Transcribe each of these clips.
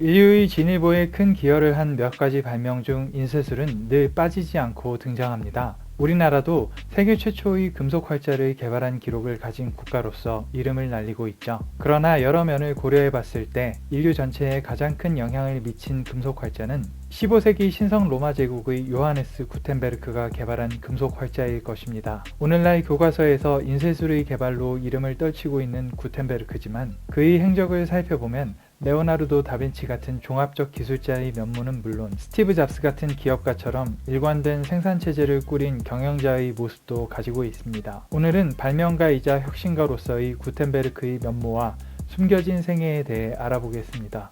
인류의 진일보에 큰 기여를 한 몇 가지 발명 중 인쇄술은 늘 빠지지 않고 등장합니다. 우리나라도 세계 최초의 금속 활자를 개발한 기록을 가진 국가로서 이름을 날리고 있죠. 그러나 여러 면을 고려해 봤을 때 인류 전체에 가장 큰 영향을 미친 금속 활자는 15세기 신성 로마 제국의 요하네스 구텐베르크가 개발한 금속 활자일 것입니다. 오늘날 교과서에서 인쇄술의 개발로 이름을 떨치고 있는 구텐베르크지만 그의 행적을 살펴보면 레오나르도 다빈치 같은 종합적 기술자의 면모는 물론 스티브 잡스 같은 기업가처럼 일관된 생산체제를 꾸린 경영자의 모습도 가지고 있습니다. 오늘은 발명가이자 혁신가로서의 구텐베르크의 면모와 숨겨진 생애에 대해 알아보겠습니다.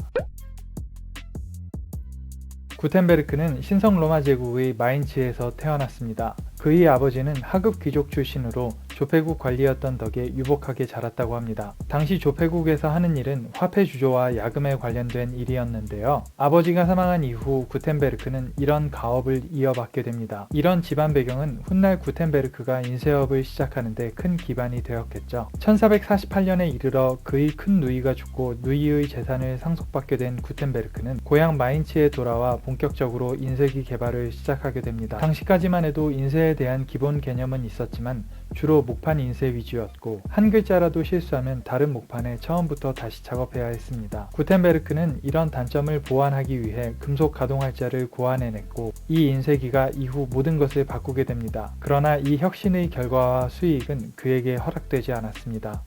구텐베르크는 신성 로마 제국의 마인츠에서 태어났습니다. 그의 아버지는 하급 귀족 출신으로 조폐국 관리였던 덕에 유복하게 자랐다고 합니다. 당시 조폐국에서 하는 일은 화폐 주조와 야금에 관련된 일이었는데요. 아버지가 사망한 이후 구텐베르크는 이런 가업을 이어받게 됩니다. 이런 집안 배경은 훗날 구텐베르크가 인쇄업을 시작하는데 큰 기반이 되었겠죠. 1448년에 이르러 그의 큰 누이가 죽고 누이의 재산을 상속받게 된 구텐베르크는 고향 마인츠에 돌아와 본격적으로 인쇄기 개발을 시작하게 됩니다. 당시까지만 해도 인쇄에 대한 기본 개념은 있었지만 주로 목판 인쇄 위주였고 한 글자라도 실수하면 다른 목판에 처음부터 다시 작업해야 했습니다. 구텐베르크는 이런 단점을 보완하기 위해 금속 가동 활자를 고안해냈고 이 인쇄기가 이후 모든 것을 바꾸게 됩니다. 그러나 이 혁신의 결과와 수익은 그에게 허락되지 않았습니다.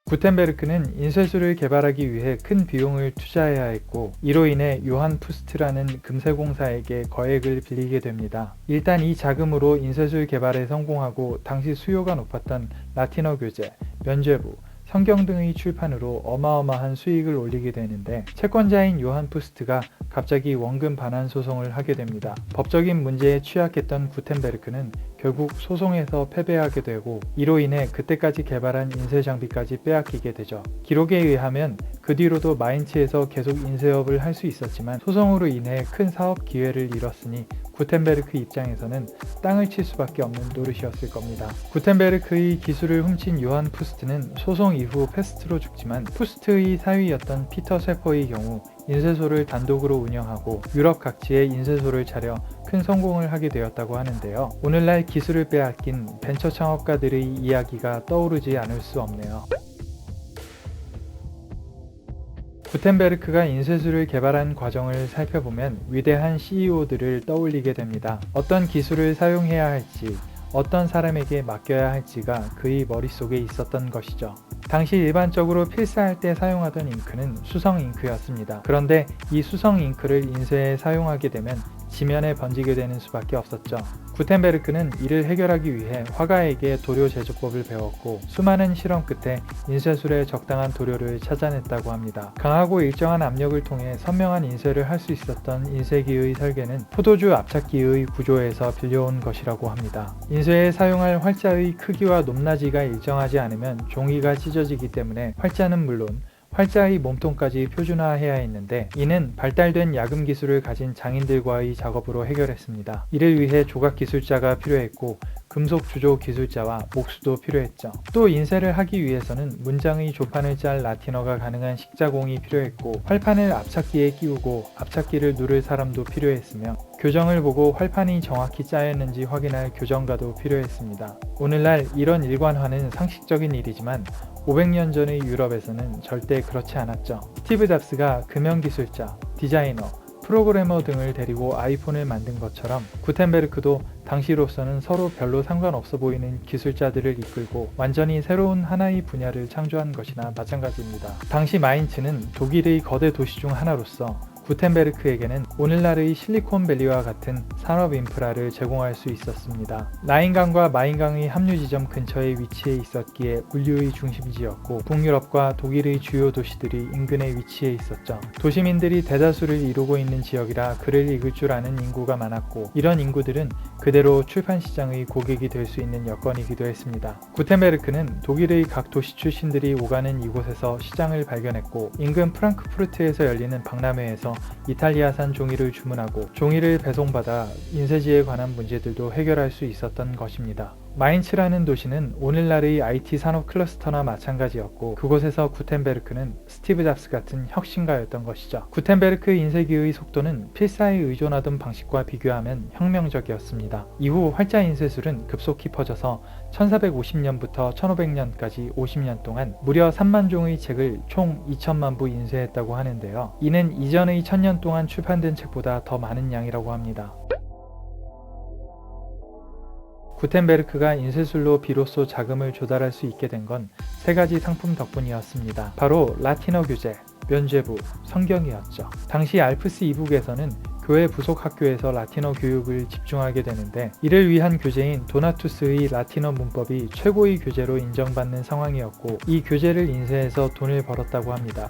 구텐베르크는 인쇄술을 개발하기 위해 큰 비용을 투자해야 했고 이로 인해 요한 푸스트라는 금세공사에게 거액을 빌리게 됩니다. 일단 이 자금으로 인쇄술 개발에 성공하고 당시 수요가 높았던 라틴어 교재, 면죄부, 성경 등의 출판으로 어마어마한 수익을 올리게 되는데 채권자인 요한 푸스트가 갑자기 원금 반환 소송을 하게 됩니다. 법적인 문제에 취약했던 구텐베르크는 결국 소송에서 패배하게 되고 이로 인해 그때까지 개발한 인쇄 장비까지 빼앗기게 되죠. 기록에 의하면 그 뒤로도 마인츠에서 계속 인쇄업을 할 수 있었지만 소송으로 인해 큰 사업 기회를 잃었으니 구텐베르크 입장에서는 땅을 칠 수밖에 없는 노릇이었을 겁니다. 구텐베르크의 기술을 훔친 요한 푸스트는 소송 이후 패스트로 죽지만 푸스트의 사위였던 피터 셰퍼의 경우 인쇄소를 단독으로 운영하고 유럽 각지에 인쇄소를 차려 큰 성공을 하게 되었다고 하는데요. 오늘날 기술을 빼앗긴 벤처 창업가들의 이야기가 떠오르지 않을 수 없네요. 구텐베르크가 인쇄술을 개발한 과정을 살펴보면 위대한 CEO들을 떠올리게 됩니다. 어떤 기술을 사용해야 할지, 어떤 사람에게 맡겨야 할지가 그의 머릿속에 있었던 것이죠. 당시 일반적으로 필사할 때 사용하던 잉크는 수성 잉크였습니다. 그런데 이 수성 잉크를 인쇄에 사용하게 되면 지면에 번지게 되는 수밖에 없었죠. 구텐베르크는 이를 해결하기 위해 화가에게 도료 제조법을 배웠고 수많은 실험 끝에 인쇄술에 적당한 도료를 찾아냈다고 합니다. 강하고 일정한 압력을 통해 선명한 인쇄를 할 수 있었던 인쇄기의 설계는 포도주 압착기의 구조에서 빌려온 것이라고 합니다. 인쇄에 사용할 활자의 크기와 높낮이가 일정하지 않으면 종이가 찢어지기 때문에 활자는 물론 활자의 몸통까지 표준화해야 했는데 이는 발달된 야금 기술을 가진 장인들과의 작업으로 해결했습니다. 이를 위해 조각 기술자가 필요했고 금속 주조 기술자와 목수도 필요했죠. 또 인쇄를 하기 위해서는 문장의 조판을 짤 라틴어가 가능한 식자공이 필요했고 활판을 압착기에 끼우고 압착기를 누를 사람도 필요했으며 교정을 보고 활판이 정확히 짜였는지 확인할 교정가도 필요했습니다. 오늘날 이런 일관화는 상식적인 일이지만 500년 전의 유럽에서는 절대 그렇지 않았죠. 스티브 잡스가 금형기술자, 디자이너, 프로그래머 등을 데리고 아이폰을 만든 것처럼 구텐베르크도 당시로서는 서로 별로 상관없어 보이는 기술자들을 이끌고 완전히 새로운 하나의 분야를 창조한 것이나 마찬가지입니다. 당시 마인츠는 독일의 거대 도시 중 하나로서 구텐베르크에게는 오늘날의 실리콘밸리와 같은 산업 인프라를 제공할 수 있었습니다. 라인강과 마인강의 합류 지점 근처에 위치해 있었기에 물류의 중심지였고 북유럽과 독일의 주요 도시들이 인근에 위치해 있었죠. 도시민들이 대다수를 이루고 있는 지역이라 글을 읽을 줄 아는 인구가 많았고 이런 인구들은 그대로 출판시장의 고객이 될 수 있는 여건이기도 했습니다. 구텐베르크는 독일의 각 도시 출신들이 오가는 이곳에서 시장을 발견했고 인근 프랑크푸르트에서 열리는 박람회에서 이탈리아산 종이를 주문하고 종이를 배송받아 인쇄지에 관한 문제들도 해결할 수 있었던 것입니다. 마인츠라는 도시는 오늘날의 IT 산업 클러스터나 마찬가지였고 그곳에서 구텐베르크는 스티브 잡스 같은 혁신가였던 것이죠. 구텐베르크 인쇄기의 속도는 필사에 의존하던 방식과 비교하면 혁명적이었습니다. 이후 활자 인쇄술은 급속히 퍼져서 1450년부터 1500년까지 50년 동안 무려 3만 종의 책을 총 2천만 부 인쇄했다고 하는데요. 이는 이전의 1000년 동안 출판된 책보다 더 많은 양이라고 합니다. 구텐베르크가 인쇄술로 비로소 자금을 조달할 수 있게 된 건 세 가지 상품 덕분이었습니다. 바로 라틴어 교재, 면죄부, 성경이었죠. 당시 알프스 이북에서는 교회 부속 학교에서 라틴어 교육을 집중하게 되는데 이를 위한 교재인 도나투스의 라틴어 문법이 최고의 교재로 인정받는 상황이었고 이 교재를 인쇄해서 돈을 벌었다고 합니다.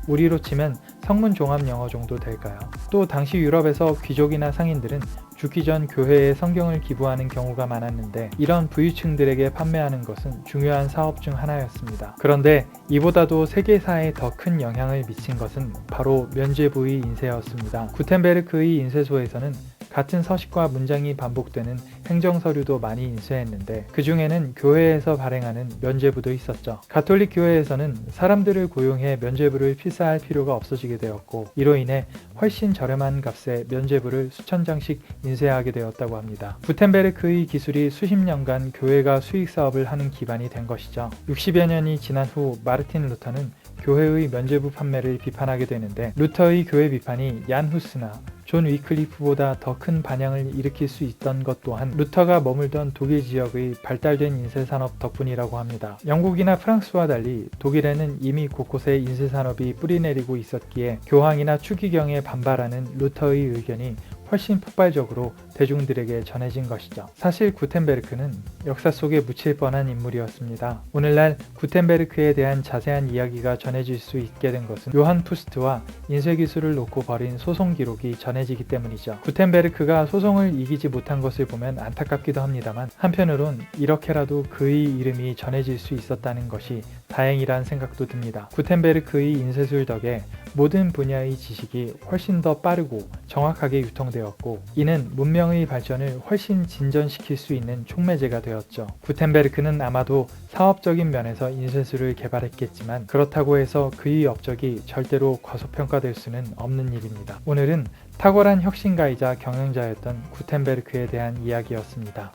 우리로 치면 성문 종합 영어 정도 될까요? 또 당시 유럽에서 귀족이나 상인들은 죽기 전 교회에 성경을 기부하는 경우가 많았는데 이런 부유층들에게 판매하는 것은 중요한 사업 중 하나였습니다. 그런데 이보다도 세계사에 더 큰 영향을 미친 것은 바로 면죄부의 인쇄였습니다. 구텐베르크의 인쇄소에서는 같은 서식과 문장이 반복되는 행정서류도 많이 인쇄했는데 그 중에는 교회에서 발행하는 면죄부도 있었죠. 가톨릭 교회에서는 사람들을 고용해 면죄부를 필사할 필요가 없어지게 되었고 이로 인해 훨씬 저렴한 값에 면죄부를 수천 장씩 인쇄하게 되었다고 합니다. 구텐베르크의 기술이 수십 년간 교회가 수익 사업을 하는 기반이 된 것이죠. 60여 년이 지난 후 마르틴 루터는 교회의 면죄부 판매를 비판하게 되는데 루터의 교회 비판이 얀 후스나 존 위클리프보다 더 큰 반향을 일으킬 수 있던 것 또한 루터가 머물던 독일 지역의 발달된 인쇄산업 덕분이라고 합니다. 영국이나 프랑스와 달리 독일에는 이미 곳곳에 인쇄산업이 뿌리내리고 있었기에 교황이나 추기경에 반발하는 루터의 의견이 훨씬 폭발적으로 대중들에게 전해진 것이죠. 사실 구텐베르크는 역사 속에 묻힐 뻔한 인물이었습니다. 오늘날 구텐베르크에 대한 자세한 이야기가 전해질 수 있게 된 것은 요한 푸스트와 인쇄기술을 놓고 벌인 소송 기록이 전해지기 때문이죠. 구텐베르크가 소송을 이기지 못한 것을 보면 안타깝기도 합니다만 한편으론 이렇게라도 그의 이름이 전해질 수 있었다는 것이 다행이란 생각도 듭니다. 구텐베르크의 인쇄술 덕에 모든 분야의 지식이 훨씬 더 빠르고 정확하게 유통되었고 이는 문명의 발전을 훨씬 진전시킬 수 있는 촉매제가 되었죠. 구텐베르크는 아마도 사업적인 면에서 인쇄술을 개발했겠지만 그렇다고 해서 그의 업적이 절대로 과소평가될 수는 없는 일입니다. 오늘은 탁월한 혁신가이자 경영자였던 구텐베르크에 대한 이야기였습니다.